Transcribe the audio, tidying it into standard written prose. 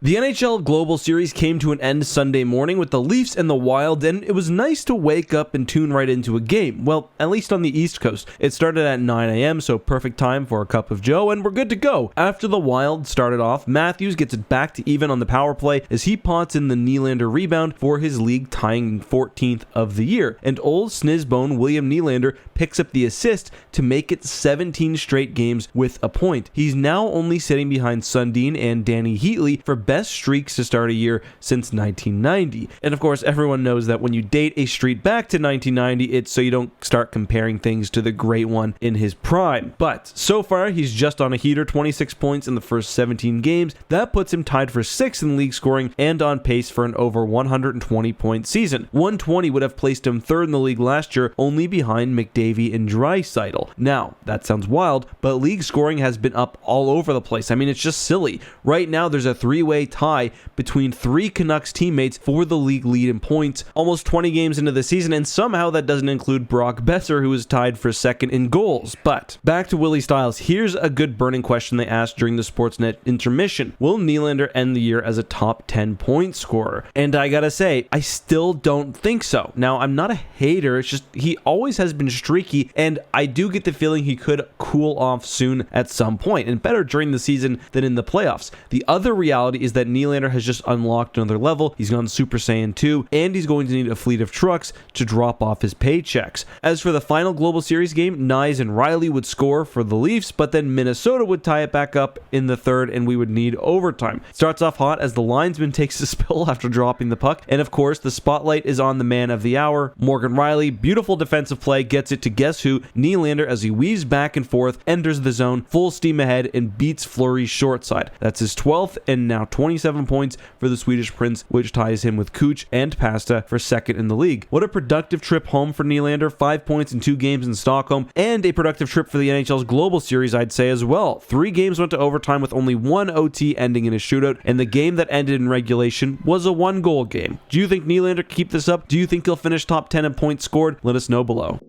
The NHL Global Series came to an end Sunday morning with the Leafs and the Wild, and it was nice to wake up and tune right into a game. Well, at least on the East Coast. It started at 9 a.m., so perfect time for a cup of joe, and we're good to go. After the Wild started off, Matthews gets it back to even on the power play as he pots in the Nylander rebound for his league-tying 14th of the year, and old snizzbone William Nylander picks up the assist to make it 17 straight games with a point. He's now only sitting behind Sundin and Danny Heatley for best streaks to start a year since 1990. And of course, everyone knows that when you date a streak back to 1990, it's so you don't start comparing things to the great one in his prime. But so far, he's just on a heater, 26 points in the first 17 games. That puts him tied for 6th in league scoring and on pace for an over 120-point season. 120 would have placed him 3rd in the league last year, only behind McDavid and Draisaitl. Now, that sounds wild, but league scoring has been up all over the place. I mean, it's just silly. Right now, there's a 3-way tie between 3 Canucks teammates for the league lead in points, almost 20 games into the season, and somehow that doesn't include Brock Besser, who is tied for 2nd in goals. But back to Willie Styles, here's a good burning question they asked during the Sportsnet intermission. Will Nylander end the year as a top 10 point scorer? And I gotta say, I still don't think so. Now, I'm not a hater, it's just he always has been streaky, and I do get the feeling he could cool off soon at some point, and better during the season than in the playoffs. The other reality is that Nylander has just unlocked another level. He's gone Super Saiyan 2, and he's going to need a fleet of trucks to drop off his paychecks. As for the final Global Series game, Nyes and Riley would score for the Leafs, but then Minnesota would tie it back up in the 3rd, and we would need overtime. Starts off hot as the linesman takes a spill after dropping the puck, and of course, the spotlight is on the man of the hour, Morgan Riley. Beautiful defensive play gets it to guess who? Nylander, as he weaves back and forth, enters the zone, full steam ahead, and beats Fleury's short side. That's his 12th and now 27 points for the Swedish Prince, which ties him with Kuch and Pasta for 2nd in the league. What a productive trip home for Nylander, 5 points in 2 games in Stockholm, and a productive trip for the NHL's Global Series, I'd say as well. 3 games went to overtime with only 1 OT ending in a shootout, and the game that ended in regulation was a 1-goal game. Do you think Nylander can keep this up? Do you think he'll finish top 10 in points scored? Let us know below.